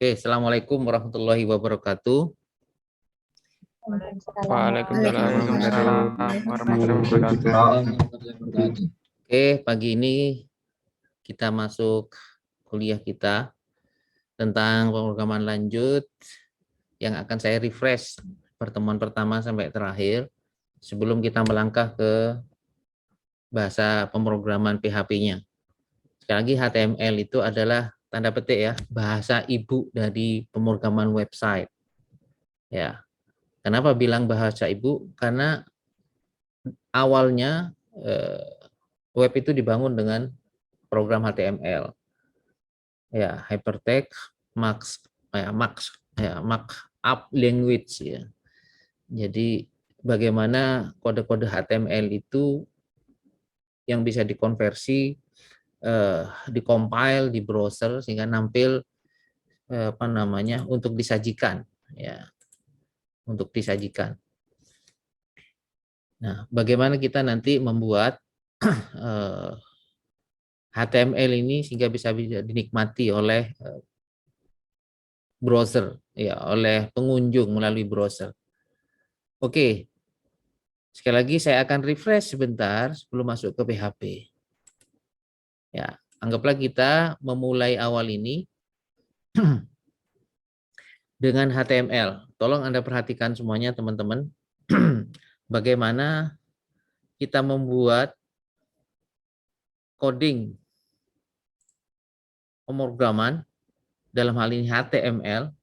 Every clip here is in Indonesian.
Oke, Assalamualaikum warahmatullahi wabarakatuh. Waalaikumsalam warahmatullahi wabarakatuh. Oke, pagi ini kita masuk kuliah kita tentang pemrograman lanjut yang akan saya refresh pertemuan pertama sampai terakhir sebelum kita melangkah ke bahasa pemrograman PHP-nya. Sekali lagi HTML itu adalah tanda petik ya, bahasa ibu dari pemrograman website. Ya. Kenapa bilang bahasa ibu? Karena awalnya web itu dibangun dengan program HTML. Ya, hypertext, markup language ya. Jadi bagaimana kode-kode HTML itu yang bisa dikonversi, dikompil di browser sehingga nampil untuk disajikan ya, untuk disajikan. Nah, bagaimana kita nanti membuat HTML ini sehingga bisa dinikmati oleh browser ya, oleh pengunjung melalui browser. Oke. Sekali lagi saya akan refresh sebentar sebelum masuk ke PHP. Ya, anggaplah kita memulai awal ini dengan HTML. Tolong Anda perhatikan semuanya teman-teman. Bagaimana kita membuat coding pemrograman dalam hal ini HTML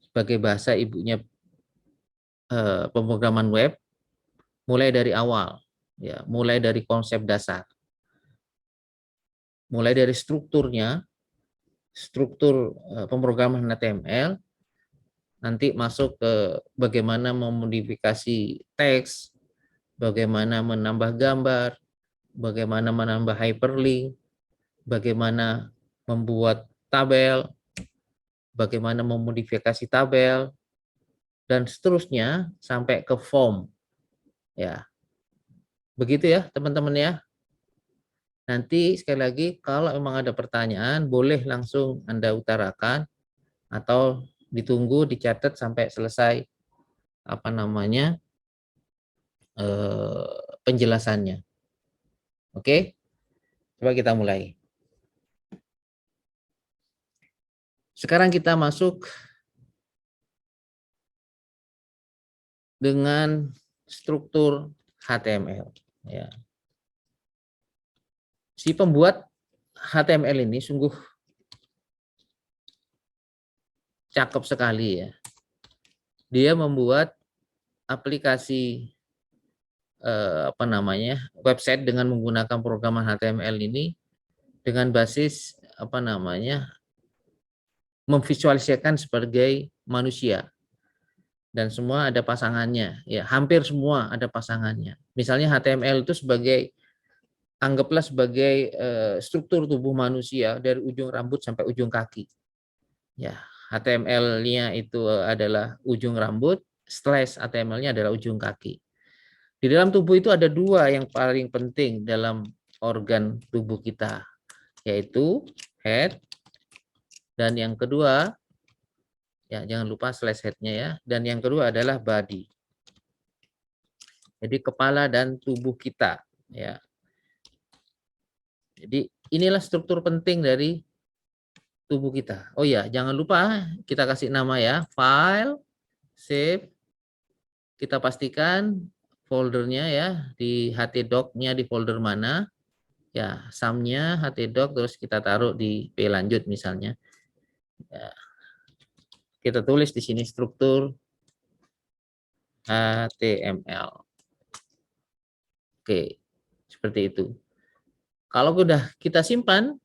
sebagai bahasa ibunya pemrograman web mulai dari awal ya, mulai dari konsep dasar. Mulai dari strukturnya, struktur pemrograman HTML, nanti masuk ke bagaimana memodifikasi teks, bagaimana menambah gambar, bagaimana menambah hyperlink, bagaimana membuat tabel, bagaimana memodifikasi tabel, dan seterusnya sampai ke form. Ya, begitu ya teman-teman ya. Nanti sekali lagi kalau memang ada pertanyaan boleh langsung Anda utarakan atau ditunggu dicatat sampai selesai penjelasannya. Oke, coba kita mulai. Sekarang kita masuk dengan struktur HTML. Ya. Si pembuat HTML ini sungguh cakep sekali ya. Dia membuat aplikasi website dengan menggunakan programan HTML ini dengan basis memvisualisasikan sebagai manusia. Dan semua ada pasangannya, ya hampir semua ada pasangannya. Misalnya HTML itu anggaplah sebagai struktur tubuh manusia dari ujung rambut sampai ujung kaki. Ya, HTML-nya itu adalah ujung rambut, slash HTML-nya adalah ujung kaki. Di dalam tubuh itu ada dua yang paling penting dalam organ tubuh kita, yaitu head, dan yang kedua ya jangan lupa slash head-nya ya. Dan yang kedua adalah body. Jadi kepala dan tubuh kita ya. Jadi inilah struktur penting dari tubuh kita. Oh ya, jangan lupa kita kasih nama ya, file, save. Kita pastikan foldernya ya, di htdoc-nya di folder mana. Ya, sum-nya htdoc terus kita taruh di P lanjut misalnya. Ya. Kita tulis di sini struktur HTML. Oke, seperti itu. Kalau sudah kita simpan,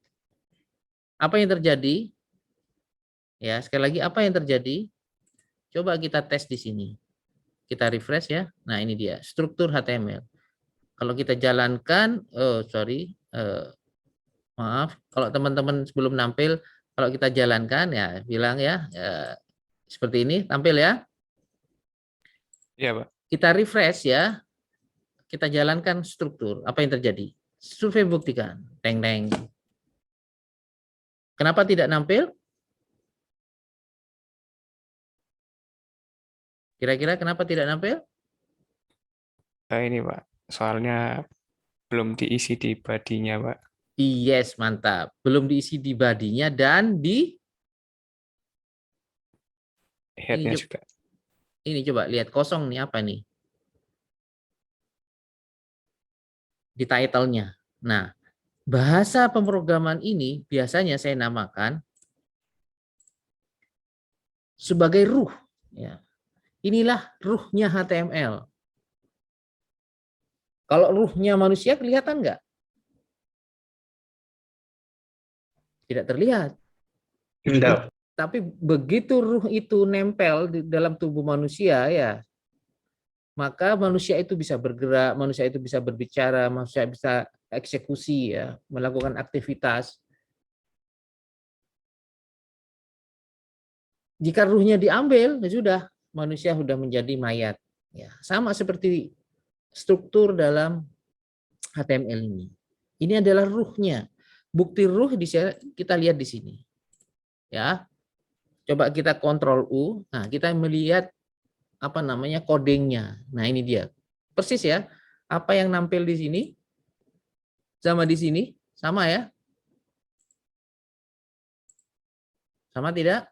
apa yang terjadi? Ya, sekali lagi apa yang terjadi? Coba kita tes di sini. Kita refresh ya. Nah, ini dia, struktur HTML. Kalau kita jalankan, maaf, kalau teman-teman sebelum nampil, kalau kita jalankan ya, bilang ya, seperti ini, tampil ya. Iya, Pak. Kita refresh ya, kita jalankan struktur. Apa yang terjadi? Survei buktikan. Teng-teng. Kenapa tidak nampil? Kira-kira kenapa tidak nampil? Ini Pak, soalnya belum diisi di badinya Pak. Yes, mantap. Belum diisi di badinya dan di Headnya juga. ini coba lihat kosong nih apa nih? Di title-nya. Nah, bahasa pemrograman ini biasanya saya namakan sebagai ruh. Ya. Inilah ruhnya HTML. Kalau ruhnya manusia kelihatan nggak? Tidak terlihat. Tidak. Tapi begitu ruh itu nempel di dalam tubuh manusia, ya, maka manusia itu bisa bergerak, manusia itu bisa berbicara, manusia bisa eksekusi, ya, melakukan aktivitas. Jika ruhnya diambil, ya sudah, manusia sudah menjadi mayat. Ya, sama seperti struktur dalam HTML ini. Ini adalah ruhnya. Bukti ruh kita lihat di sini. Ya, coba kita kontrol U. Nah, kita melihat apa namanya codingnya. Nah, ini dia. Persis ya. Apa yang nampil di sini sama di sini sama ya? Sama tidak?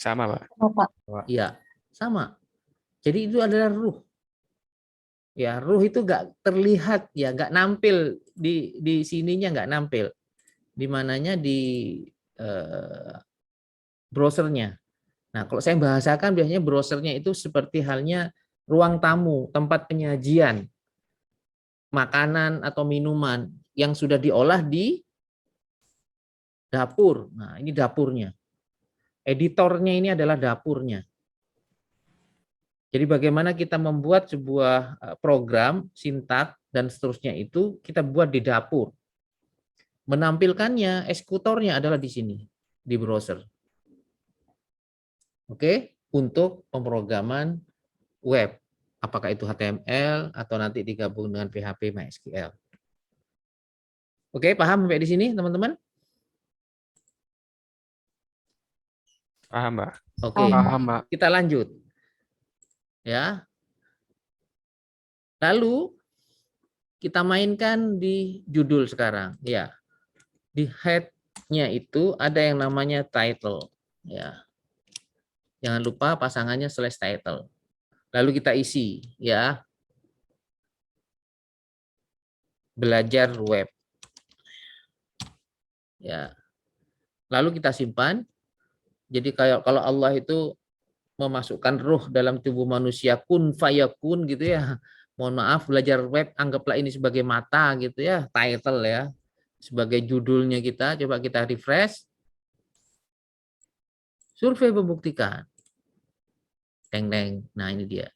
Sama Pak. Iya, sama. Jadi itu adalah ruh. Ya, ruh itu nggak terlihat ya, nggak nampil di sininya, nggak nampil. Di mananya di browsernya. Nah, kalau saya bahasakan biasanya browsernya itu seperti halnya ruang tamu, tempat penyajian makanan atau minuman yang sudah diolah di dapur. Nah, ini dapurnya. Editornya ini adalah dapurnya. Jadi bagaimana kita membuat sebuah program, sintak, dan seterusnya itu kita buat di dapur. Menampilkannya, eksekutornya adalah di sini, di browser. Oke, untuk pemrograman web. Apakah itu HTML atau nanti digabung dengan PHP MySQL. Oke, paham sampai di sini, teman-teman? Paham Pak. Oke, Paham Pak. kita lanjut. Ya. Lalu kita mainkan di judul sekarang. Ya, di head-nya itu ada yang namanya title. Ya, jangan lupa pasangannya slash title. Lalu kita isi, ya, belajar web. Ya, lalu kita simpan. Jadi kalau Allah itu memasukkan ruh dalam tubuh manusia kun fayakun gitu ya. Mohon maaf, belajar web anggaplah ini sebagai mata gitu ya, title ya. Sebagai judulnya kita, coba kita refresh. Survei membuktikan. Teng-teng. Nah, ini dia.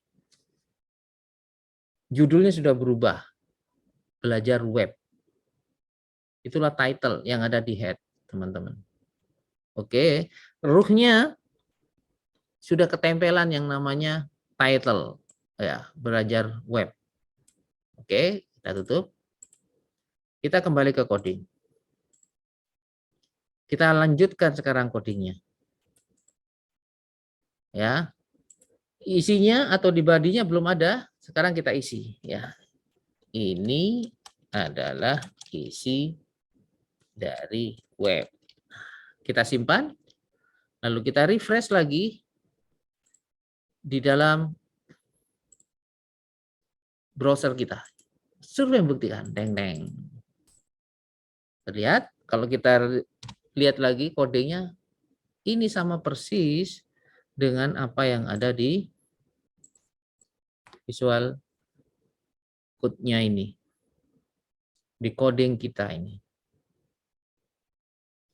Judulnya sudah berubah. Belajar web. Itulah title yang ada di head, teman-teman. Oke, ruhnya sudah ketempelan yang namanya title, ya, belajar web. Oke, kita tutup. Kita kembali ke coding. Kita lanjutkan sekarang codingnya. Ya, isinya atau di badinya belum ada. Sekarang kita isi. Ya, ini adalah isi dari web. Kita simpan, lalu kita refresh lagi di dalam browser kita. Survei membuktikan, deng-deng. Terlihat, kalau kita lihat lagi kodenya, ini sama persis dengan apa yang ada di visual code-nya ini, di coding kita ini.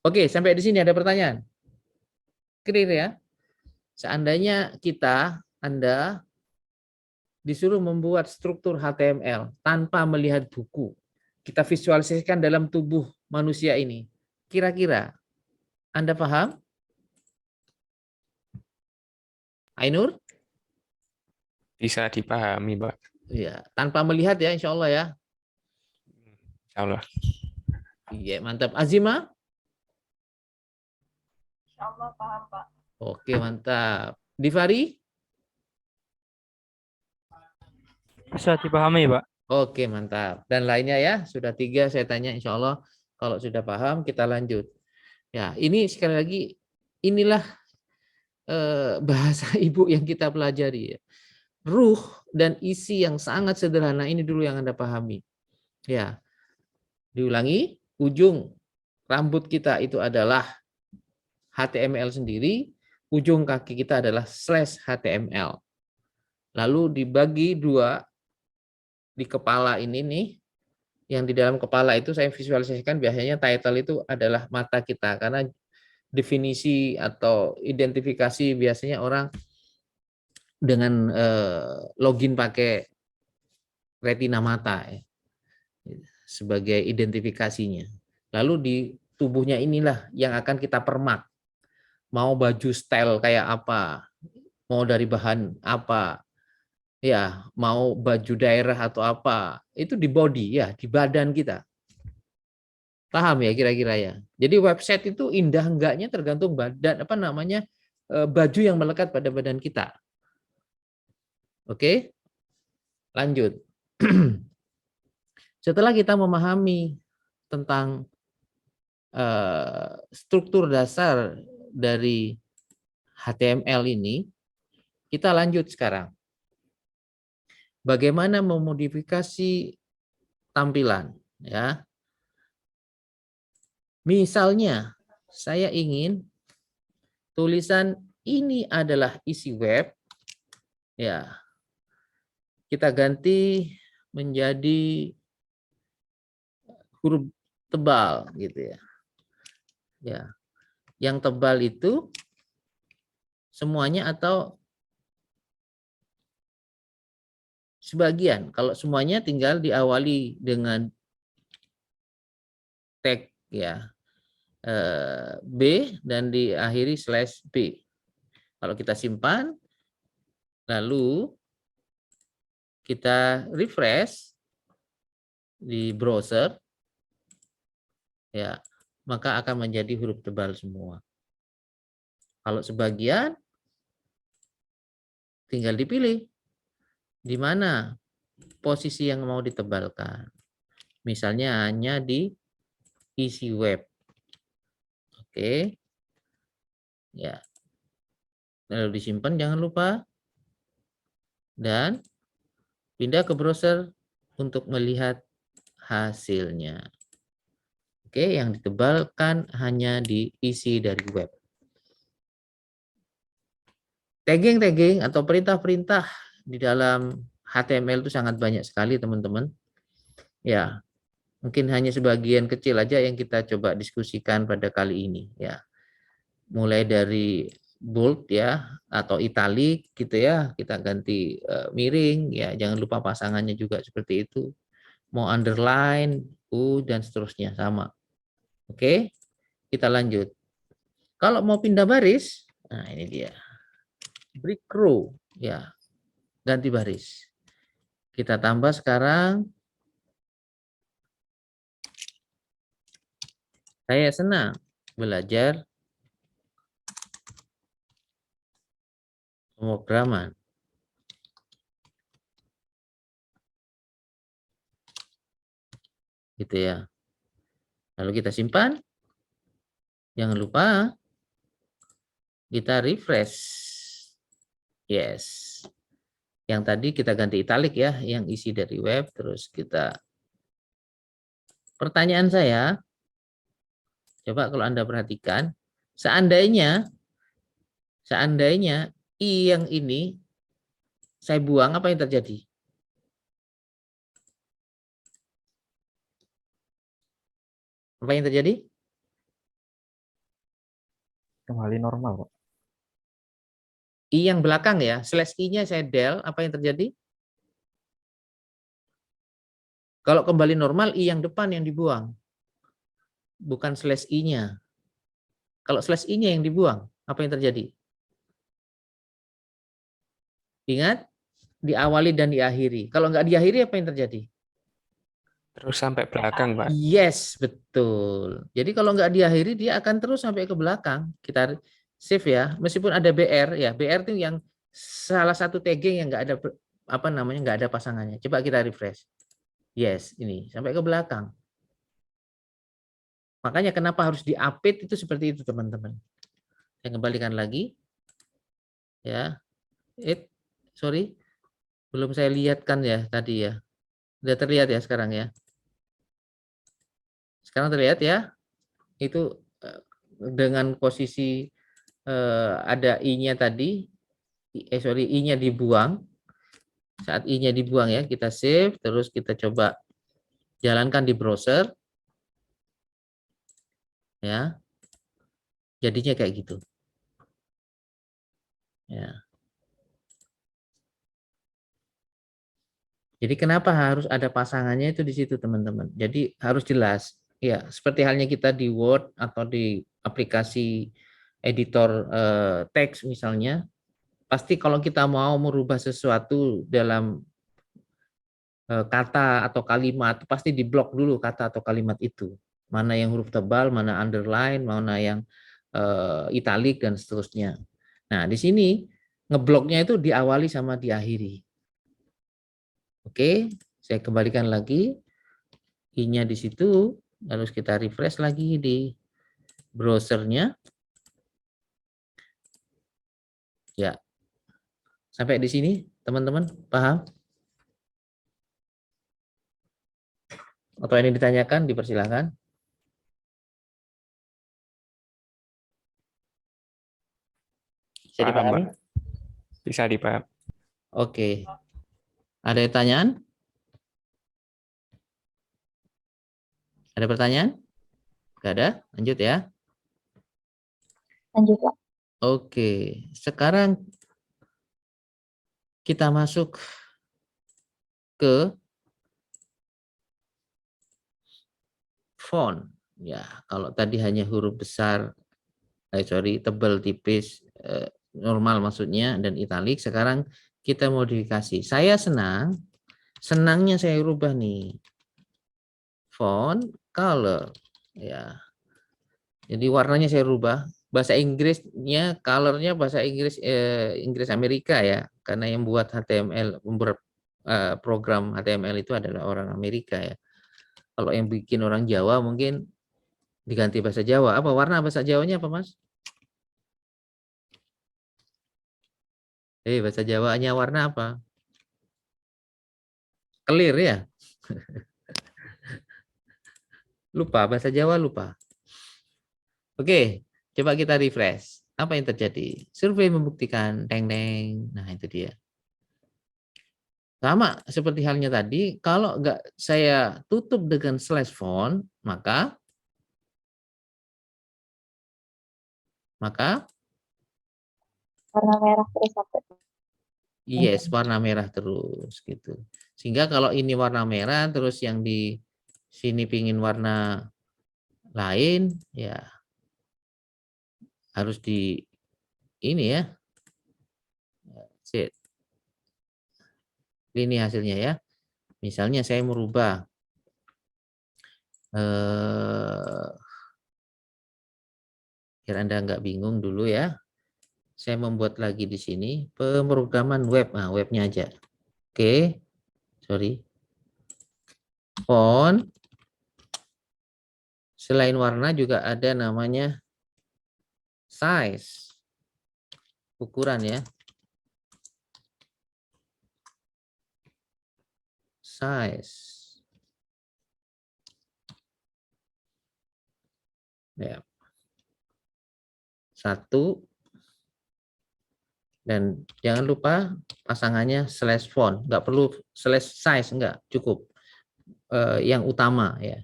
Oke, sampai di sini ada pertanyaan? Clear ya? Seandainya Anda disuruh membuat struktur HTML tanpa melihat buku, kita visualisasikan dalam tubuh manusia ini. Kira-kira Anda paham? Ainur? Bisa dipahami Pak. Iya, tanpa melihat ya, insya Allah ya. Insya Allah. Iya, mantap. Azima? Insya Allah paham Pak. Oke, mantap. Divari? Bisa dipahami, Pak. Oke, mantap. Dan lainnya ya, sudah 3 saya tanya, insya Allah kalau sudah paham kita lanjut. Ya, ini sekali lagi, inilah bahasa ibu yang kita pelajari. Ya. Ruh dan isi yang sangat sederhana ini dulu yang Anda pahami. Ya, diulangi, ujung rambut kita itu adalah HTML sendiri, ujung kaki kita adalah /HTML. Lalu dibagi 2 di kepala ini nih, yang di dalam kepala itu saya visualisasikan biasanya title itu adalah mata kita, karena definisi atau identifikasi biasanya orang dengan login pakai retina mata ya, sebagai identifikasinya. Lalu di tubuhnya inilah yang akan kita permak. Mau baju style kayak apa, mau dari bahan apa, ya mau baju daerah atau apa, itu di body ya, di badan kita. Paham ya kira-kira ya. Jadi website itu indah enggaknya tergantung badan apa namanya baju yang melekat pada badan kita. Oke, lanjut. Setelah kita memahami tentang struktur dasar dari HTML ini, kita lanjut sekarang. Bagaimana memodifikasi tampilan, ya. Misalnya, saya ingin tulisan ini adalah isi web, ya. Kita ganti menjadi huruf tebal, gitu ya. Ya, yang tebal itu semuanya atau sebagian. Kalau semuanya tinggal diawali dengan tag ya B dan diakhiri /B. Kalau kita simpan, lalu kita refresh di browser, ya maka akan menjadi huruf tebal semua. Kalau sebagian, tinggal dipilih di mana posisi yang mau ditebalkan. Misalnya hanya di isi web. Oke. Ya. Lalu disimpan jangan lupa. Dan pindah ke browser untuk melihat hasilnya. Oke, yang ditebalkan hanya diisi dari web. Tagging atau perintah-perintah di dalam HTML itu sangat banyak sekali, teman-teman. Ya, mungkin hanya sebagian kecil aja yang kita coba diskusikan pada kali ini. Ya, mulai dari bold ya atau italic gitu ya, kita ganti miring ya, jangan lupa pasangannya juga seperti itu. Mau underline, dan seterusnya sama. Oke, kita lanjut. Kalau mau pindah baris, nah ini dia. Break row, ya, ganti baris. Kita tambah sekarang. Saya senang belajar pemrograman. Gitu ya. Lalu kita simpan. Jangan lupa kita refresh. Yes. Yang tadi kita ganti italic ya, yang isi dari web. Terus kita. Pertanyaan saya, coba kalau Anda perhatikan, seandainya I yang ini saya buang, apa yang terjadi? Apa yang terjadi? Kembali normal, Pak. I yang belakang ya, /I-nya saya del, apa yang terjadi? Kalau kembali normal, I yang depan yang dibuang. Bukan /I-nya. Kalau /I-nya yang dibuang, apa yang terjadi? Ingat, diawali dan diakhiri. Kalau nggak diakhiri, apa yang terjadi? Terus sampai belakang, Pak. Yes, betul. Jadi kalau nggak diakhiri, dia akan terus sampai ke belakang. Kita save ya, meskipun ada BR, ya BR itu yang salah satu tagging yang nggak ada apa namanya, nggak ada pasangannya. Coba kita refresh. Yes, ini sampai ke belakang. Makanya kenapa harus di-update itu seperti itu, teman-teman. Saya kembalikan lagi. Ya. Sorry. Belum saya lihatkan ya tadi ya. Sudah terlihat ya sekarang ya. Sekarang terlihat ya. Itu dengan posisi ada I-nya tadi. I-nya dibuang. Saat I-nya dibuang ya, kita save, terus kita coba jalankan di browser. Ya. Jadinya kayak gitu. Ya. Jadi kenapa harus ada pasangannya itu di situ, teman-teman. Jadi harus jelas. Ya, seperti halnya kita di Word atau di aplikasi editor teks misalnya, pasti kalau kita mau merubah sesuatu dalam kata atau kalimat, pasti diblok dulu kata atau kalimat itu. Mana yang huruf tebal, mana underline, mana yang italik, dan seterusnya. Nah, di sini ngebloknya itu diawali sama diakhiri. Oke, saya kembalikan lagi. I-nya di situ, lalu kita refresh lagi di browsernya. Ya, sampai di sini teman-teman paham? Atau ini ditanyakan, dipersilakan. Bisa Paham, dipahami? Pak. Bisa dipaham. Oke. Ada pertanyaan? Ada pertanyaan? Nggak ada? Lanjut ya. Lanjut, Pak. Oke. Sekarang kita masuk ke font. Ya, kalau tadi hanya huruf besar, tebal, tipis, normal maksudnya, dan italik. Sekarang kita modifikasi. Saya senangnya saya rubah nih. Font, color. Ya. Jadi warnanya saya rubah. Bahasa Inggrisnya, colornya bahasa Inggris Inggris Amerika ya. Karena yang buat HTML, program HTML itu adalah orang Amerika ya. Kalau yang bikin orang Jawa mungkin diganti bahasa Jawa. Apa warna bahasa Jawanya apa, Mas? Bahasa Jawanya warna apa? Clear ya? Lupa, bahasa Jawa lupa. Oke, coba kita refresh. Apa yang terjadi? Survei membuktikan, teng-teng. Nah, itu dia. Sama seperti halnya tadi, kalau nggak saya tutup dengan slash font, maka Warna merah terus sampai. yes, warna merah terus gitu. Sehingga kalau ini warna merah, terus yang di sini pingin warna lain, ya harus di ini ya. Ini hasilnya ya. Misalnya saya merubah biar Anda nggak bingung dulu ya. Saya membuat lagi di sini pemrograman web. Nah, webnya aja. Oke. Sorry. Font. Selain warna juga ada namanya size. Ukuran ya. Size. Ya. 1. Dan jangan lupa pasangannya slash font. Nggak perlu slash size, enggak. Cukup. Yang utama ya.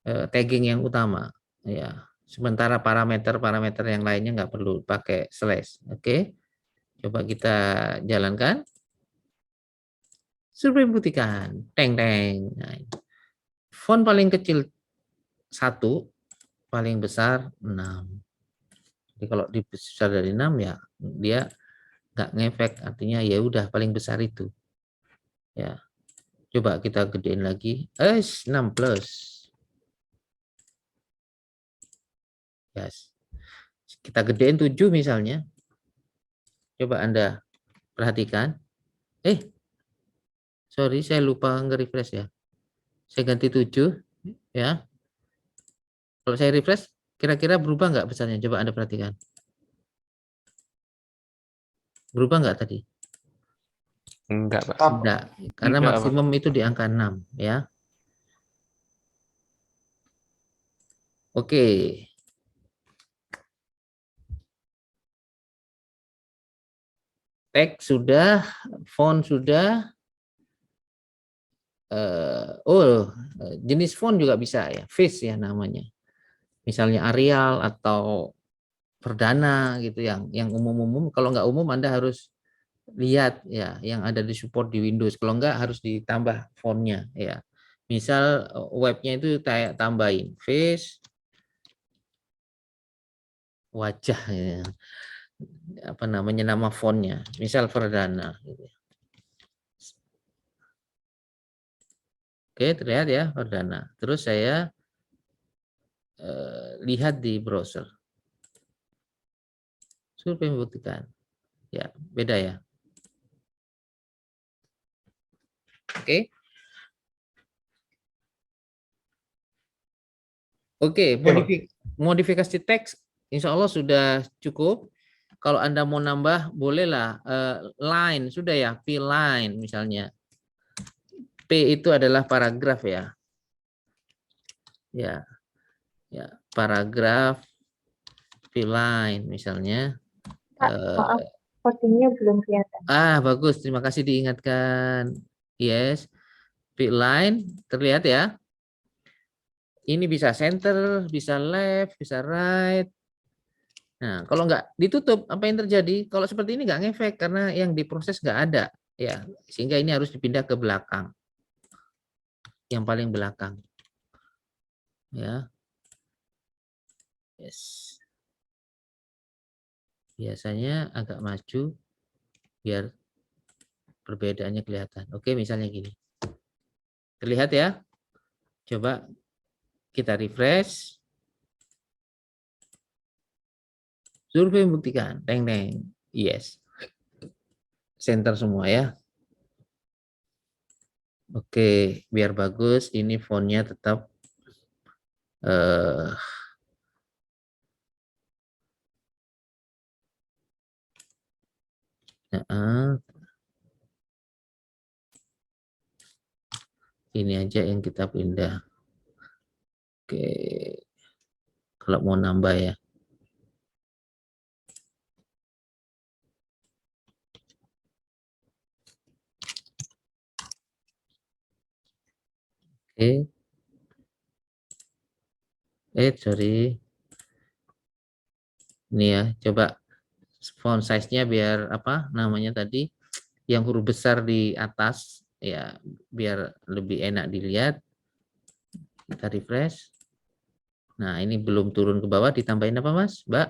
Tagging yang utama. Ya. Sementara parameter-parameter yang lainnya nggak perlu pakai slash. Oke. Coba kita jalankan. Survei membuktikan. Teng-teng. Nah, font paling kecil 1, paling besar 6. Jadi kalau besar dari 6 ya dia nggak ngefek, artinya ya udah paling besar itu. Ya. Coba kita gedein lagi. 6 plus. Yes. Kita gedein 7 misalnya. Coba Anda perhatikan. Sorry, saya lupa nge-refresh ya. Saya ganti 7 ya. Kalau saya refresh, kira-kira berubah nggak besarnya? Coba Anda perhatikan. Berubah nggak tadi? Enggak, Pak. Tidak, karena Tidak, Pak. maksimum itu di angka 6 ya. Oke. Teks sudah, font sudah. Jenis font juga bisa ya, face ya namanya. Misalnya Arial atau Verdana gitu yang umum-umum. Kalau nggak umum Anda harus lihat ya yang ada di support di Windows. Kalau nggak harus ditambah fontnya ya. Misal webnya itu kayak tambahin face, wajah ya. Apa namanya nama fontnya. Misal Verdana. Gitu. Oke, terlihat ya Verdana. Terus saya lihat di browser. Survei membuktikan. Ya, beda ya. Oke. Oke, modifikasi teks insya Allah sudah cukup. Kalau Anda mau nambah, bolehlah line, sudah ya, P line misalnya. P itu adalah paragraf ya. Ya, ya, paragraf P line misalnya. Kak, maaf, codingnya belum kelihatan. Bagus, terima kasih diingatkan. Yes, P line terlihat ya. Ini bisa center, bisa left, bisa right. Nah, kalau nggak ditutup, apa yang terjadi? Kalau seperti ini nggak ngefek karena yang diproses nggak ada, ya. Sehingga ini harus dipindah ke belakang, yang paling belakang, ya. Yes. Biasanya agak maju biar perbedaannya kelihatan. Oke, misalnya gini. Terlihat ya? Coba kita refresh. Survei membuktikan, teng-teng. Yes. Center semua ya. Oke, biar bagus ini fontnya tetap ini aja yang kita pindah. Oke, kalau mau nambah ya. Oke. Sorry. Ini ya, coba font size-nya biar apa namanya tadi, yang huruf besar di atas ya, biar lebih enak dilihat. Kita refresh. Nah, ini belum turun ke bawah, ditambahin apa Mas, Mbak?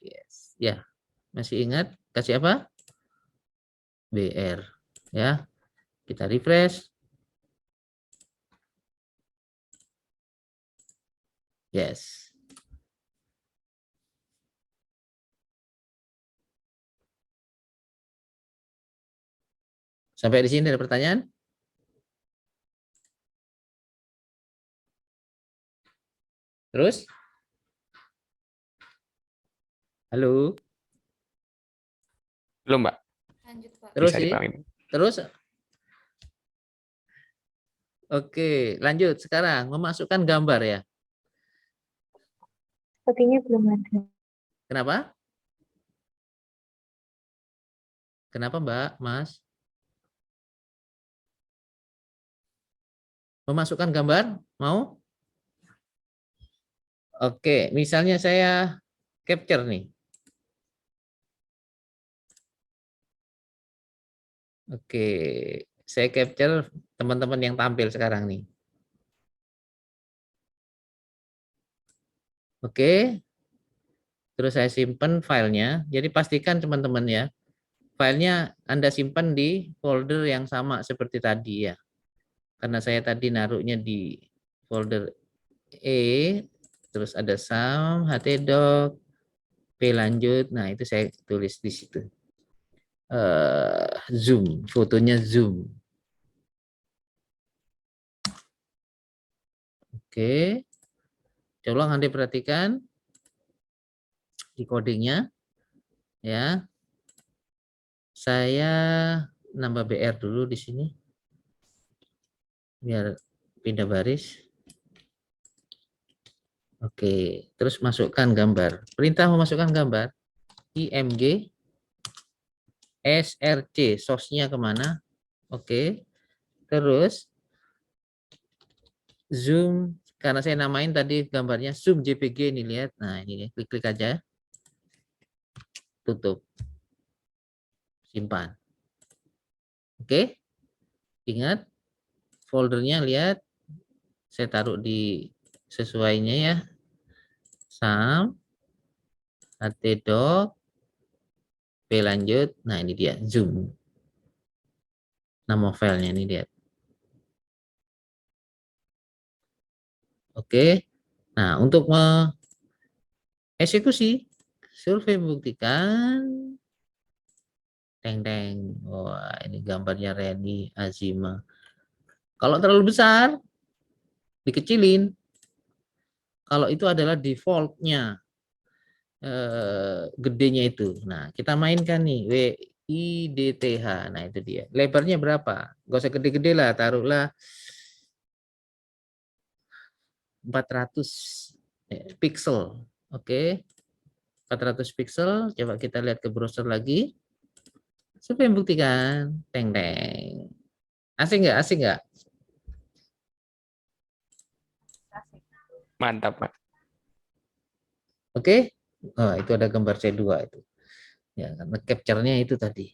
Yes. Ya, masih ingat kasih apa? BR. Ya, kita refresh. Yes. Sampai di sini ada pertanyaan? Terus? Halo? Belum, Mbak. Lanjut, Pak. Terus Bisa sih? dipahami. Terus? Oke, lanjut. Sekarang memasukkan gambar ya. Sepertinya belum ada. Kenapa? Kenapa Mbak, Mas? Memasukkan gambar? Mau? Oke, misalnya saya capture nih. Oke, saya capture teman-teman yang tampil sekarang nih. Oke, terus saya simpan filenya. Jadi pastikan teman-teman ya, filenya Anda simpan di folder yang sama seperti tadi ya. Karena saya tadi naruhnya di folder E, terus ada sum, htdoc, p lanjut. Nah, itu saya tulis di situ. zoom, fotonya zoom. Oke, coba nanti perhatikan di codingnya ya. Saya nambah BR dulu di sini biar pindah baris. Oke, terus masukkan gambar. Perintah memasukkan gambar IMG SRC, source-nya kemana? Oke, terus zoom, karena saya namain tadi gambarnya zoom JPG ini, lihat. Nah ini klik-klik aja, tutup, simpan. Oke, ingat foldernya, lihat saya taruh di sesuainya ya, sam htdoc p lanjut. Nah ini dia zoom, nama filenya ini, lihat. Oke, nah untuk eksekusi survei membuktikan teng. Wah, ini gambarnya Reni Azima. Kalau terlalu besar dikecilin. Kalau itu adalah defaultnya gedenya itu. Nah, kita mainkan nih WIDTH. Nah, itu dia. Lebarnya berapa? Gak usah gede-gede lah, taruhlah 400 pixel. Oke. 400 pixel. Coba kita lihat ke browser lagi. Supaya membuktikan teng. Asing nggak? Asing nggak? Mantap, Pak. Oke. Oh, itu ada gambar C2 itu. Ya, karena capture-nya itu tadi.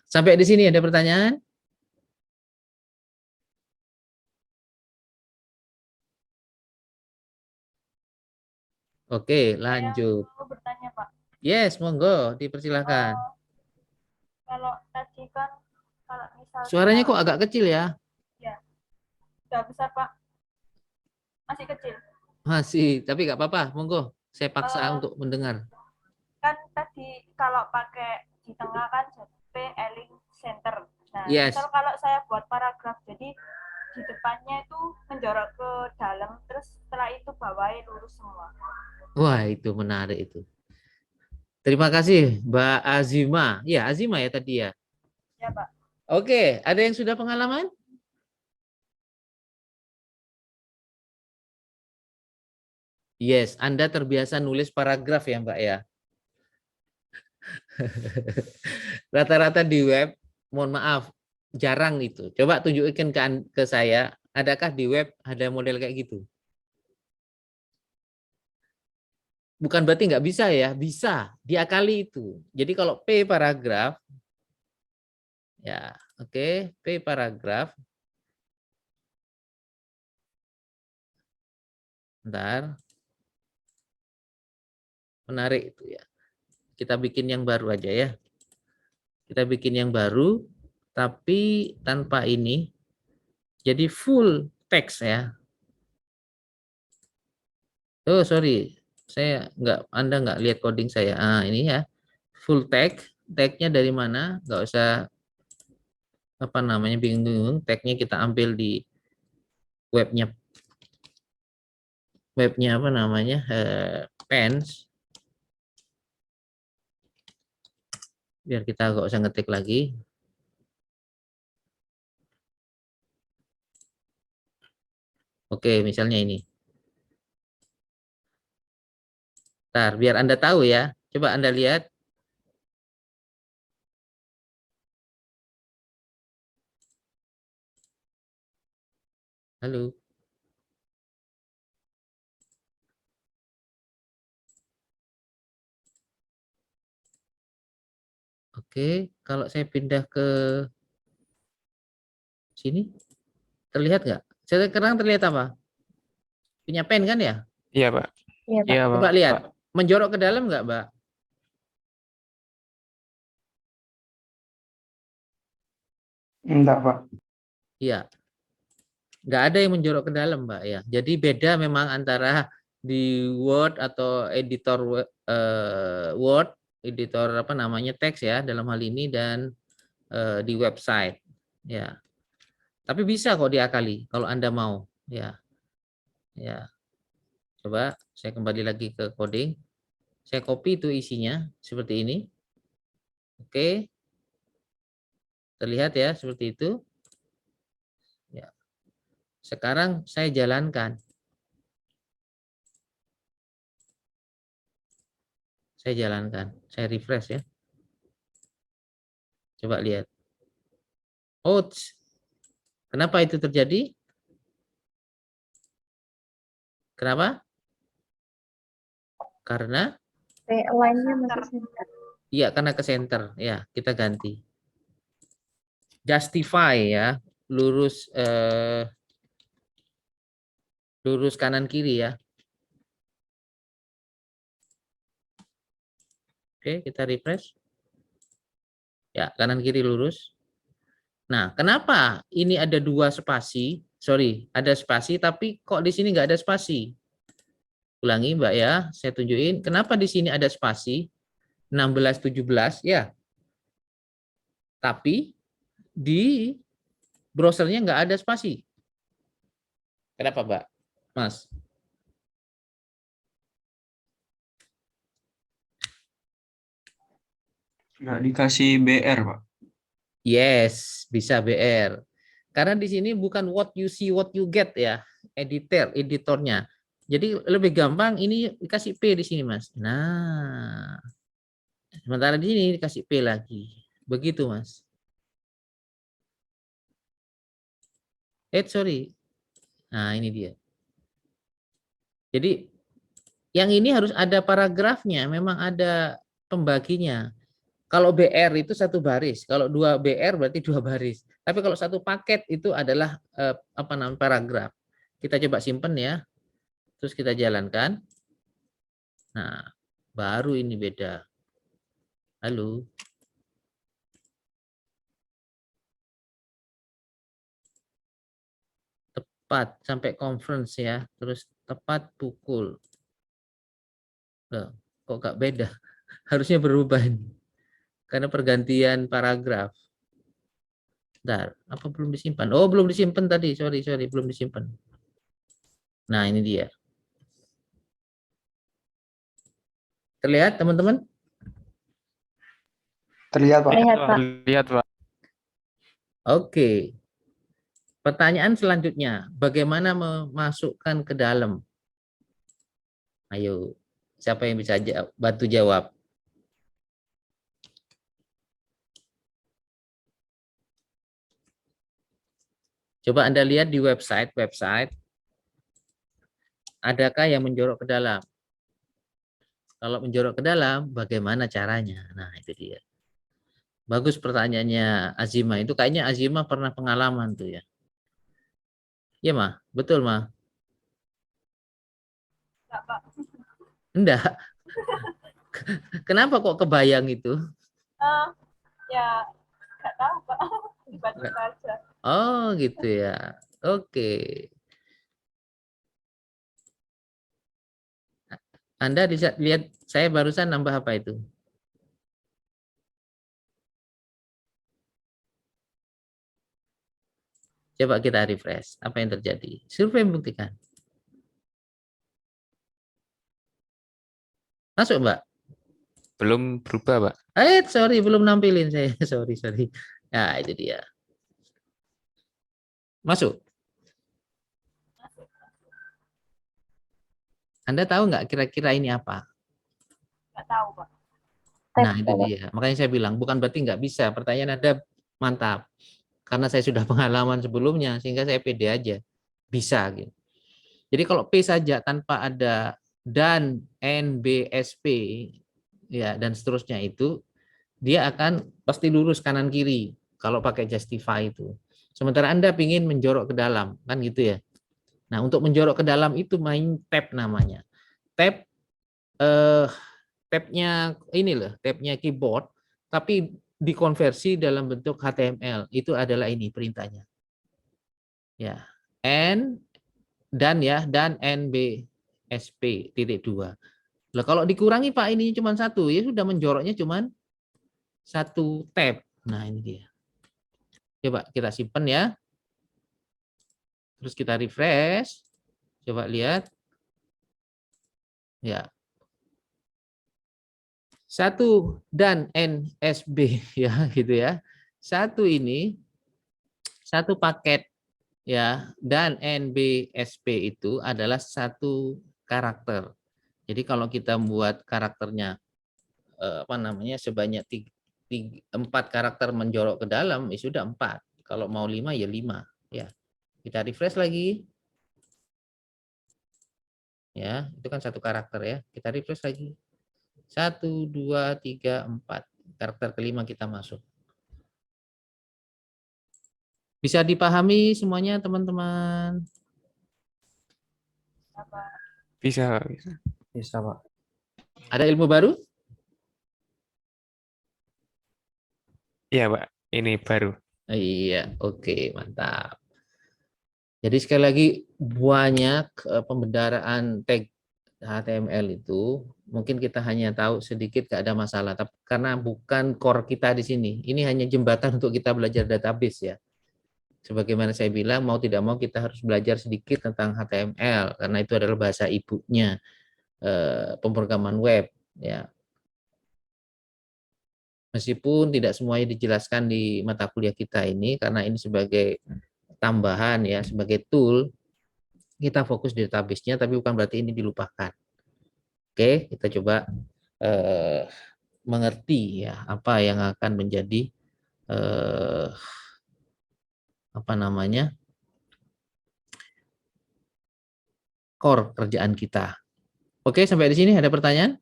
Sampai di sini ada pertanyaan? Oke, lanjut. Saya mau bertanya, Pak. Yes, monggo, dipersilakan. Kalau tadi kan, kalau misalnya Suaranya kok agak kecil ya? ya nggak besar, Pak, masih kecil. Masih, tapi nggak apa-apa, monggo. Saya paksa Eh, untuk mendengar. Kan tadi kalau pakai di tengah kan JP Eling Center. Nah, Yes. misal kalau saya buat paragraf, jadi di depannya itu menjorok ke dalam, terus setelah itu bawahnya lurus semua. Wah, itu menarik itu. Terima kasih, Mbak Azima. Ya, Azima ya tadi ya. Ya, Pak. Oke, ada yang sudah pengalaman? Yes, Anda terbiasa nulis paragraf ya, Mbak ya. Rata-rata di web, mohon maaf, jarang itu. Coba tunjukkan ke saya, adakah di web ada model kayak gitu? Bukan berarti nggak bisa ya, bisa, diakali itu. Jadi kalau P paragraf, ya oke, P paragraf, bentar, menarik itu ya. Kita bikin yang baru aja ya. Kita bikin yang baru, tapi tanpa ini, jadi full text ya. Oh sorry, Anda nggak lihat coding saya. Ini ya, full text. Tagnya dari mana? Nggak usah apa namanya bingung. Tagnya kita ambil di webnya apa namanya Pens. Biar kita nggak usah ngetik lagi. Oke, misalnya ini. Ntar, biar Anda tahu ya. Coba Anda lihat. Halo. Oke, kalau saya pindah ke sini, terlihat nggak? Sekarang terlihat apa? Punya pen kan ya? Iya, Pak. Iya, Pak. Iya, Coba Pak. lihat. Menjorok ke dalam nggak, Mbak? Enggak, Pak. Iya. Nggak ada yang menjorok ke dalam, Mbak ya. Jadi beda memang antara di Word atau editor Word, editor apa namanya teks ya dalam hal ini, dan di website ya. Tapi bisa kok diakali kalau Anda mau ya. Ya. Coba saya kembali lagi ke coding. Saya copy itu isinya seperti ini. Oke. Terlihat ya seperti itu. Ya. Sekarang saya jalankan. Saya refresh ya. Coba lihat. Oh, kenapa itu terjadi? Kenapa? Karena line-nya masih center. iya, karena ke center. Ya, kita ganti. Justify ya, lurus lurus kanan kiri ya. Oke, kita refresh. Ya, kanan kiri lurus. Nah, kenapa ini ada 2 spasi? Sorry, ada spasi, tapi kok di sini nggak ada spasi? Ulangi, Mbak ya, saya tunjukin. Kenapa di sini ada spasi? 16, 17, ya. Tapi di browsernya nggak ada spasi. Kenapa, Mbak? Mas? Nggak dikasih BR, Pak. Yes, bisa BR. Karena di sini bukan what you see, what you get ya, editornya. Jadi lebih gampang ini dikasih P di sini, Mas. Nah, sementara di sini dikasih P lagi. Begitu, Mas. Sorry. Nah, ini dia. Jadi yang ini harus ada paragrafnya, memang ada pembaginya. Kalau BR itu 1 baris, kalau 2 BR berarti 2 baris. Tapi kalau 1 paket itu adalah apa namanya paragraf. Kita coba simpen ya. Terus kita jalankan. Nah, baru ini beda. Halo. Tepat sampai conference ya. Terus tepat pukul. Loh, kok gak beda? Harusnya berubah ini. Karena pergantian paragraf. Bentar, apa belum disimpan? Oh, belum disimpan tadi. Sorry, belum disimpan. Nah, ini dia. Terlihat, teman-teman? Terlihat, Pak. Lihat, Pak. Lihat, Pak. Oke. Pertanyaan selanjutnya, bagaimana memasukkan ke dalam? Ayo, siapa yang bisa bantu jawab? Coba Anda lihat di website, adakah yang menjorok ke dalam? Kalau menjorok ke dalam, bagaimana caranya? Nah, itu dia. Bagus pertanyaannya Azima. Itu kayaknya Azima pernah pengalaman tuh ya. Iya, Ma? Betul, Ma? Enggak, Pak. Enggak. Kenapa kok kebayang itu? Ya nggak tahu, Pak. Tiba-tiba aja. Oh, gitu ya. Oke. Anda bisa lihat saya barusan nambah apa itu? Coba kita refresh. Apa yang terjadi? Survei membuktikan. Masuk, Mbak? Belum berubah, Pak. Sorry, belum nampilin saya. Sorry. Nah, itu dia. Masuk. Anda tahu nggak kira-kira ini apa? Nggak tahu, Pak. Nah, itu dia. Makanya saya bilang, bukan berarti nggak bisa. Pertanyaan Anda mantap. Karena saya sudah pengalaman sebelumnya, sehingga saya pede aja. Bisa. Gitu. Jadi kalau P saja tanpa ada dan NBSP, ya dan seterusnya itu, dia akan pasti lurus kanan kiri kalau pakai justify itu. Sementara Anda ingin menjorok ke dalam, kan gitu ya. Nah, untuk menjorok ke dalam itu main tab namanya. Tab tabnya ini loh, tabnya keyboard, tapi dikonversi dalam bentuk HTML. Itu adalah ini perintahnya. Ya, dan NBSP titik 2. Lah kalau dikurangi Pak ini cuma satu, ya sudah menjoroknya cuma satu tab. Nah ini dia. Coba kita simpan ya. Terus kita refresh. Coba lihat. Ya. 1 dan NSB ya gitu ya. Satu ini satu paket ya dan NBSP itu adalah satu karakter. Jadi kalau kita buat karakternya apa namanya sebanyak 4 karakter menjorok ke dalam, ya sudah 4. Kalau mau 5 ya 5 ya. Kita refresh lagi. Ya, itu kan satu karakter ya. Kita refresh lagi. 1 2 3 4. Karakter kelima kita masuk. Bisa dipahami semuanya teman-teman? Bisa, bisa. Bisa, Pak. Ada ilmu baru? Iya, Pak. Ini baru. Iya, oke, mantap. Jadi sekali lagi banyak pembendaraan tag HTML itu mungkin kita hanya tahu sedikit, gak ada masalah. Tapi karena bukan core kita di sini, ini hanya jembatan untuk kita belajar database ya. Sebagaimana saya bilang, mau tidak mau kita harus belajar sedikit tentang HTML karena itu adalah bahasa ibunya pemrograman web ya. Meskipun tidak semuanya dijelaskan di mata kuliah kita ini karena ini sebagai tambahan ya, sebagai tool kita fokus di database-nya, tapi bukan berarti ini dilupakan. Oke, kita coba mengerti ya apa yang akan menjadi apa namanya core kerjaan kita. Oke, sampai di sini ada pertanyaan?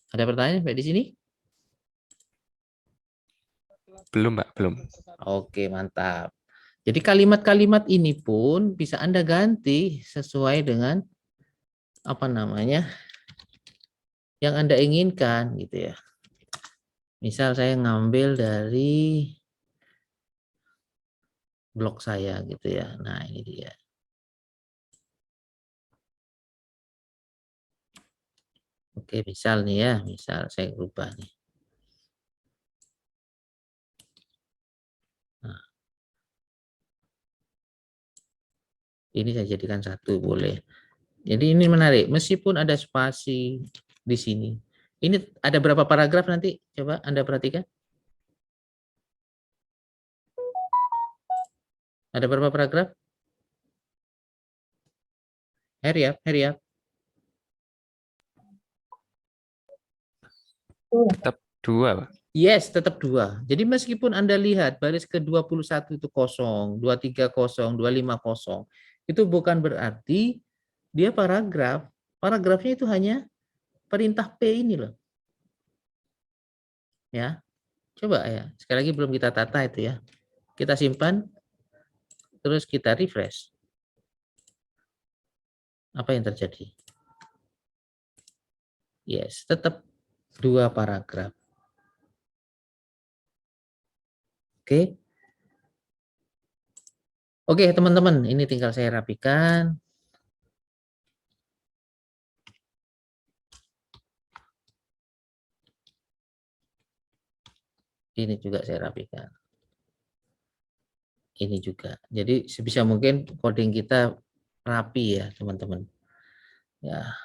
Ada pertanyaan sampai di sini? Belum, Pak. Belum. Oke, mantap. Jadi kalimat-kalimat ini pun bisa Anda ganti sesuai dengan apa namanya yang Anda inginkan gitu ya. Misal saya ngambil dari blog saya gitu ya. Nah, ini dia. Oke, misal nih ya, misal saya rubah nih. Nah, ini saya jadikan satu boleh. Jadi ini menarik, meskipun ada spasi di sini. Ini ada berapa paragraf nanti? Coba Anda perhatikan. Ada berapa paragraf? Hurry up, hurry up. Tetap 2, Pak. Yes, tetap 2. Jadi meskipun Anda lihat baris ke-21 itu kosong, 230, 250, itu bukan berarti dia paragraf. Paragrafnya itu hanya perintah P ini loh. Ya. Coba ya, sekali lagi belum kita tata itu ya. Kita simpan, terus kita refresh. Apa yang terjadi? Yes, tetap 2 paragraf. Oke. Oke, teman-teman, ini tinggal saya rapikan. Ini juga saya rapikan. Ini juga. Jadi sebisa mungkin coding kita rapi ya, teman-teman. Ya.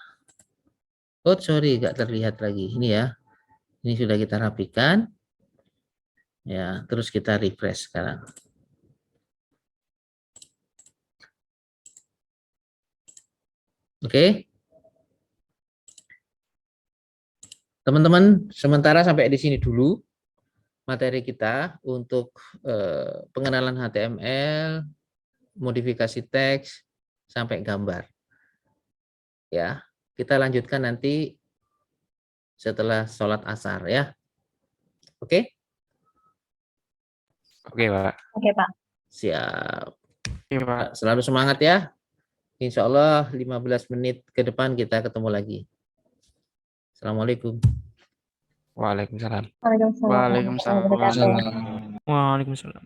Oh, sorry, nggak terlihat lagi. Ini ya. Ini sudah kita rapikan. Ya, terus kita refresh sekarang. Oke. Teman-teman, sementara sampai di sini dulu materi kita untuk pengenalan HTML, modifikasi teks, sampai gambar. Ya, kita lanjutkan nanti setelah sholat asar ya. Oke? Oke, Pak. Oke, Pak. Siap. Oke, Pak. Selalu semangat ya. Insya Allah 15 menit ke depan kita ketemu lagi. Assalamualaikum. Waalaikumsalam. Waalaikumsalam. Waalaikumsalam. warahmatullahi wabarakatuh. Waalaikumsalam.